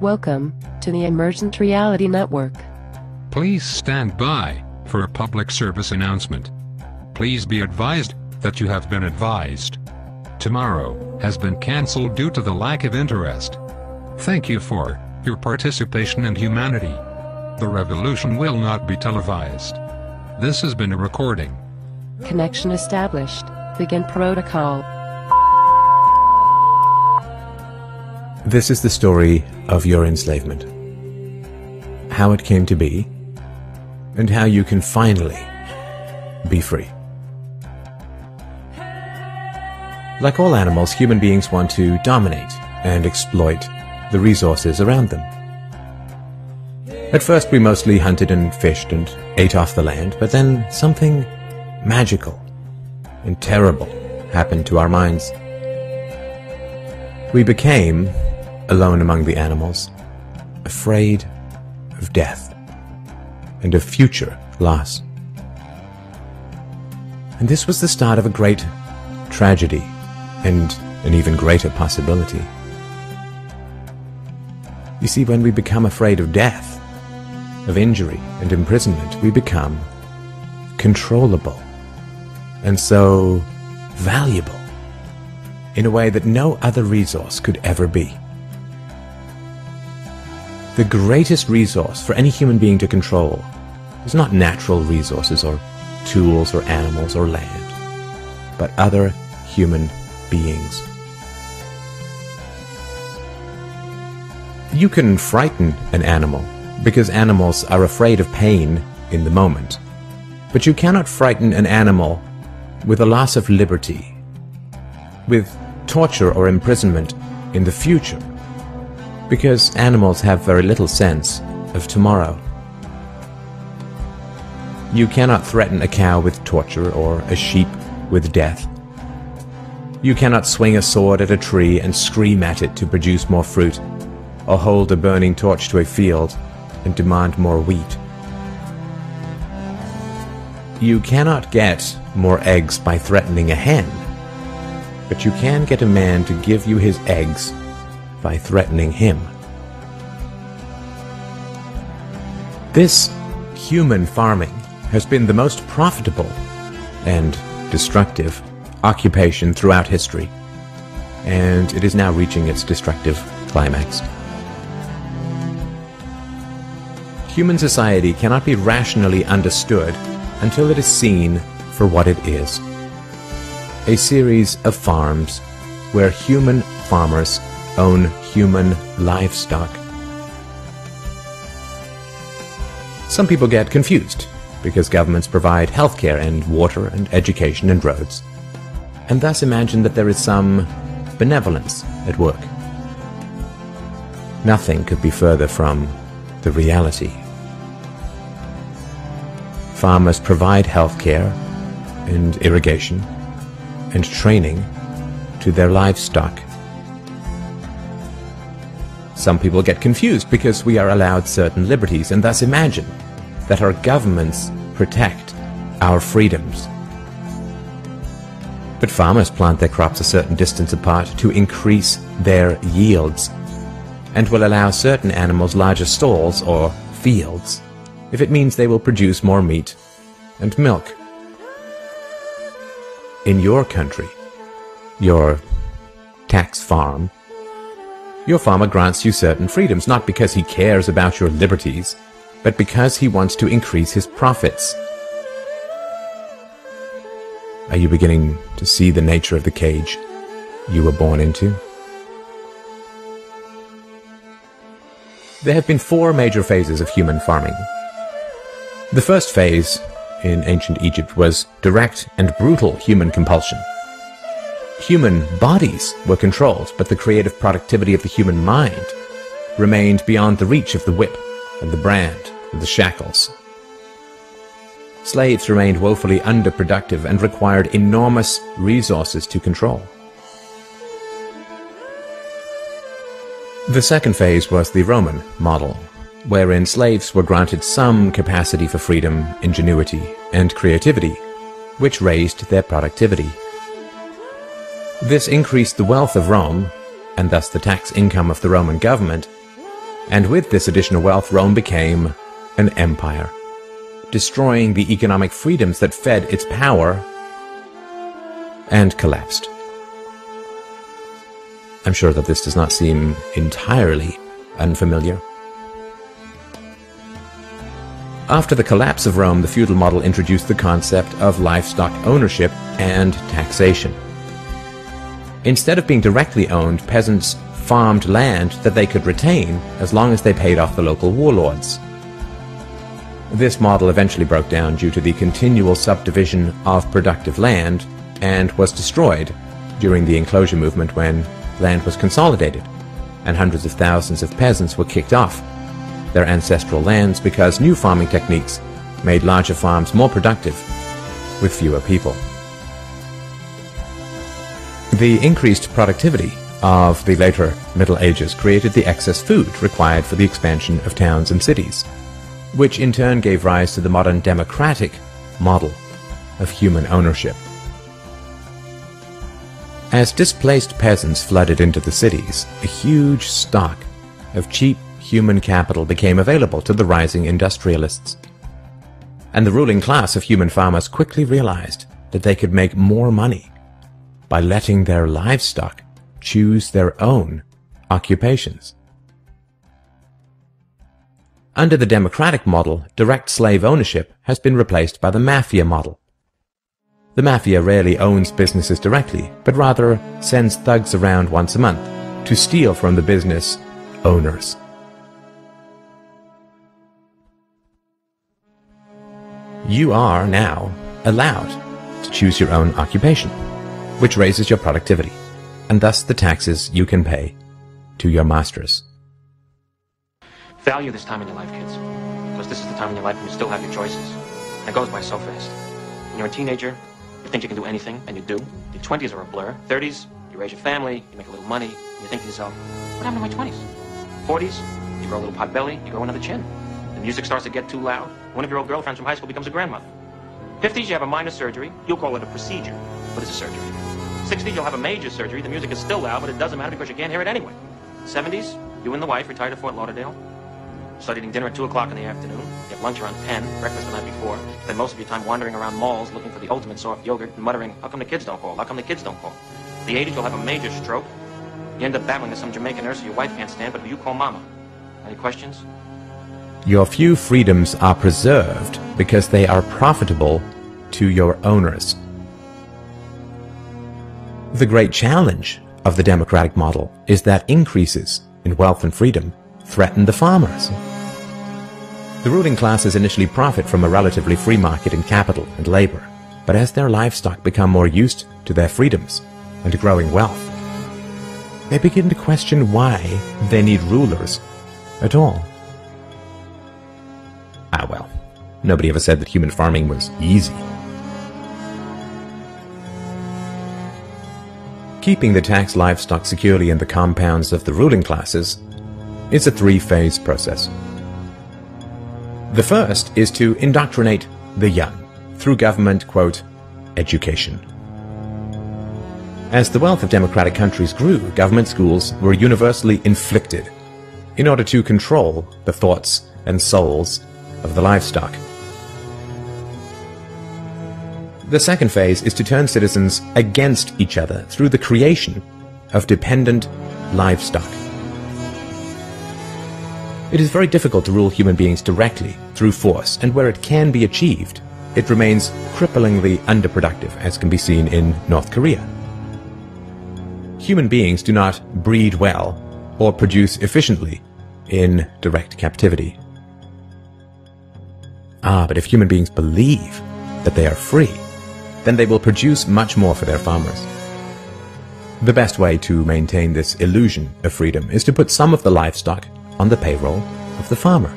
Welcome to the Emergent Reality Network. Please stand by for a public service announcement. Please be advised that you have been advised. Tomorrow has been cancelled due to the lack of interest. Thank you for your participation and humanity. The revolution will not be televised. This has been a recording. Connection established. Begin protocol. This is the story of your enslavement. How it came to be, and how you can finally be free. Like all animals, human beings want to dominate and exploit the resources around them. At first we mostly hunted and fished and ate off the land, but then something magical and terrible happened to our minds. We became, alone among the animals, afraid of death and of future loss. And this was the start of a great tragedy and an even greater possibility. You see, when we become afraid of death, of injury and imprisonment, we become controllable and so valuable in a way that no other resource could ever be. The greatest resource for any human being to control is not natural resources or tools or animals or land, but other human beings. You can frighten an animal because animals are afraid of pain in the moment, but you cannot frighten an animal with a loss of liberty, with torture or imprisonment in the future, because animals have very little sense of tomorrow. You cannot threaten a cow with torture or a sheep with death. You cannot swing a sword at a tree and scream at it to produce more fruit, or hold a burning torch to a field and demand more wheat. You cannot get more eggs by threatening a hen, but you can get a man to give you his eggs by threatening him. This human farming has been the most profitable and destructive occupation throughout history, and it is now reaching its destructive climax. Human society cannot be rationally understood until it is seen for what it is: a series of farms where human farmers own human livestock. Some people get confused because governments provide healthcare and water and education and roads, and thus imagine that there is some benevolence at work. Nothing could be further from the reality. Farmers provide healthcare and irrigation and training to their livestock. Some people get confused because we are allowed certain liberties and thus imagine that our governments protect our freedoms. But farmers plant their crops a certain distance apart to increase their yields, and will allow certain animals larger stalls or fields if it means they will produce more meat and milk. In your country, your tax farm, your farmer grants you certain freedoms, not because he cares about your liberties, but because he wants to increase his profits. Are you beginning to see the nature of the cage you were born into? There have been 4 major phases of human farming. The first phase in ancient Egypt was direct and brutal human compulsion. Human bodies were controlled, but the creative productivity of the human mind remained beyond the reach of the whip and the brand and the shackles. Slaves remained woefully underproductive and required enormous resources to control. The second phase was the Roman model, wherein slaves were granted some capacity for freedom, ingenuity, and creativity, which raised their productivity. This increased the wealth of Rome, and thus the tax income of the Roman government, And with this additional wealth, Rome became an empire, destroying the economic freedoms that fed its power, and collapsed. I'm sure that this does not seem entirely unfamiliar. After the collapse of Rome, the feudal model introduced the concept of livestock ownership and taxation. Instead of being directly owned, peasants farmed land that they could retain as long as they paid off the local warlords. This model eventually broke down due to the continual subdivision of productive land and was destroyed during the enclosure movement when land was consolidated and hundreds of thousands of peasants were kicked off their ancestral lands because new farming techniques made larger farms more productive with fewer people. The increased productivity of the later Middle Ages created the excess food required for the expansion of towns and cities, which in turn gave rise to the modern democratic model of human ownership. As displaced peasants flooded into the cities, a huge stock of cheap human capital became available to the rising industrialists. And the ruling class of human farmers quickly realized that they could make more money by letting their livestock choose their own occupations. Under the democratic model, direct slave ownership has been replaced by the mafia model. The mafia rarely owns businesses directly, but rather sends thugs around once a month to steal from the business owners. You are now allowed to choose your own occupation, which raises your productivity, and thus the taxes you can pay to your masters. Value this time in your life, kids, because this is the time in your life when you still have your choices. And it goes by so fast. When you're a teenager, you think you can do anything, and you do. Your 20s are a blur. 30s, you raise your family, you make a little money, and you think to yourself, what happened to my 20s? 40s, you grow a little pot belly, you grow another chin. The music starts to get too loud. One of your old girlfriends from high school becomes a grandmother. 50s, you have a minor surgery. You'll call it a procedure, but it's a surgery. 60s, you'll have a major surgery. The music is still loud, but it doesn't matter because you can't hear it anyway. 70s, you and the wife retire to Fort Lauderdale. Start eating dinner at 2 o'clock in the afternoon. You have lunch around 10, breakfast the night before. Spend most of your time wandering around malls looking for the ultimate soft yogurt and muttering, how come the kids don't call? How come the kids don't call? The 80s, you'll have a major stroke. You end up battling with some Jamaican nurse who your wife can't stand, but who you call mama. Any questions? Your few freedoms are preserved because they are profitable to your owners. The great challenge of the democratic model is that increases in wealth and freedom threaten the farmers. The ruling classes initially profit from a relatively free market in capital and labor, but as their livestock become more used to their freedoms and to growing wealth, they begin to question why they need rulers at all. Ah well, nobody ever said that human farming was easy. Keeping the taxed livestock securely in the compounds of the ruling classes is a three-phase process. The first is to indoctrinate the young through government, quote, education. As the wealth of democratic countries grew, government schools were universally inflicted in order to control the thoughts and souls of the livestock. The second phase is to turn citizens against each other through the creation of dependent livestock. It is very difficult to rule human beings directly through force, and where it can be achieved, it remains cripplingly underproductive, as can be seen in North Korea. Human beings do not breed well or produce efficiently in direct captivity. But if human beings believe that they are free, then they will produce much more for their farmers. The best way to maintain this illusion of freedom is to put some of the livestock on the payroll of the farmer.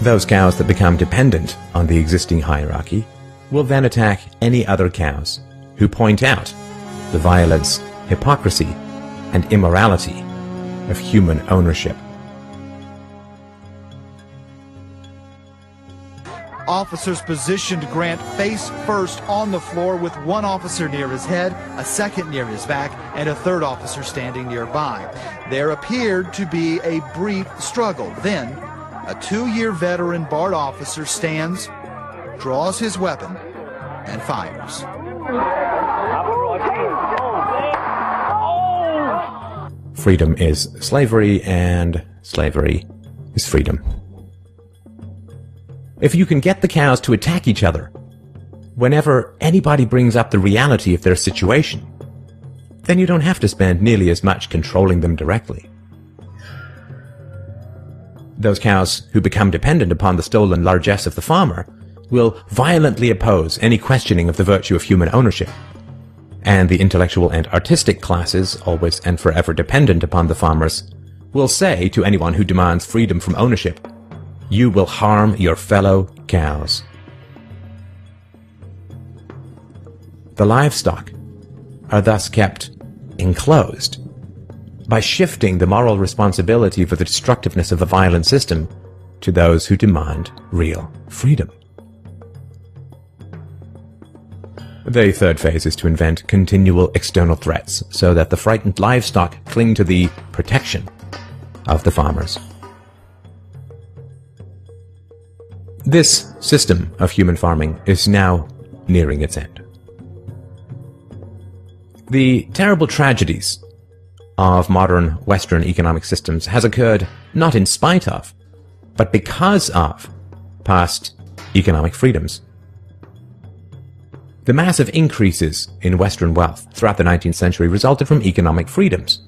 Those cows that become dependent on the existing hierarchy will then attack any other cows who point out the violence, hypocrisy, and immorality of human ownership. Officers positioned Grant face first on the floor with one officer near his head, a second near his back, and a third officer standing nearby. There appeared to be a brief struggle. Then, a 2-year veteran BART officer stands, draws his weapon, and fires. Freedom is slavery, and slavery is freedom. If you can get the cows to attack each other, whenever anybody brings up the reality of their situation, then you don't have to spend nearly as much controlling them directly. Those cows who become dependent upon the stolen largesse of the farmer will violently oppose any questioning of the virtue of human ownership. And the intellectual and artistic classes, always and forever dependent upon the farmers, will say to anyone who demands freedom from ownership, "You will harm your fellow cows." The livestock are thus kept enclosed by shifting the moral responsibility for the destructiveness of the violent system to those who demand real freedom. The third phase is to invent continual external threats so that the frightened livestock cling to the protection of the farmers. This system of human farming is now nearing its end. The terrible tragedies of modern Western economic systems has occurred not in spite of, but because of past economic freedoms. The massive increases in Western wealth throughout the 19th century resulted from economic freedoms.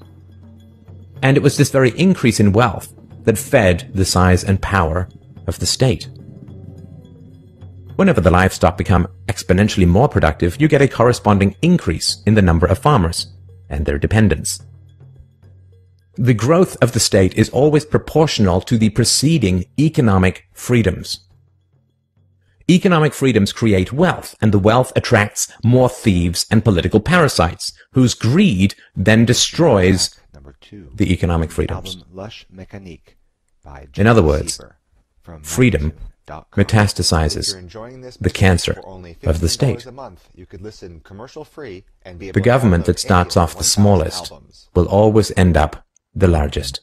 And it was this very increase in wealth that fed the size and power of the state. Whenever the livestock become exponentially more productive, you get a corresponding increase in the number of farmers and their dependents. The growth of the state is always proportional to the preceding economic freedoms. Economic freedoms create wealth, and the wealth attracts more thieves and political parasites, whose greed then destroys the economic freedoms. In other words, freedom metastasizes the cancer of the state. The government that starts off the smallest will always end up the largest.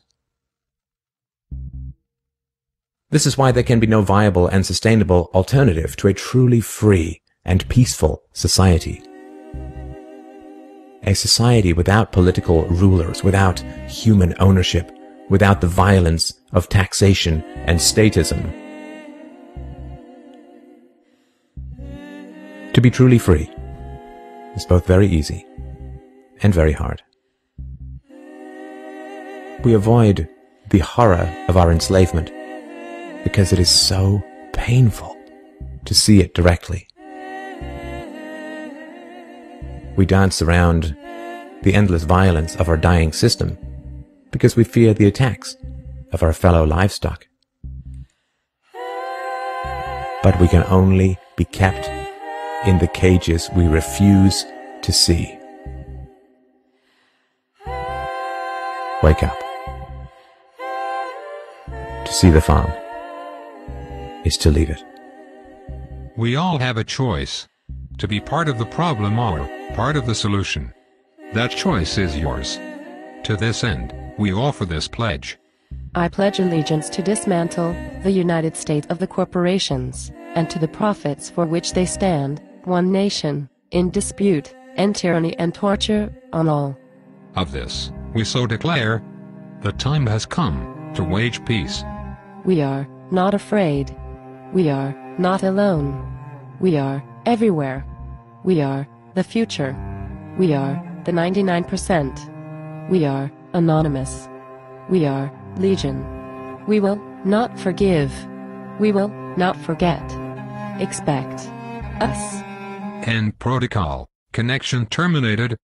This is why there can be no viable and sustainable alternative to a truly free and peaceful society. A society without political rulers, without human ownership, without the violence of taxation and statism. To be truly free is both very easy and very hard. We avoid the horror of our enslavement because it is so painful to see it directly. We dance around the endless violence of our dying system because we fear the attacks of our fellow livestock. But we can only be kept in the cages we refuse to see. Wake up. To see the farm is to leave it. We all have a choice to be part of the problem or part of the solution. That choice is yours. To this end, we offer this pledge. I pledge allegiance to dismantle the United States of the corporations, and to the profits for which they stand, one nation, in dispute, and tyranny and torture, on all. Of this, we so declare, the time has come to wage peace. We are not afraid. We are not alone. We are everywhere. We are the future. We are the 99%. We are anonymous. We are legion. We will not forgive. We will not forget. Expect us. End protocol. Connection terminated.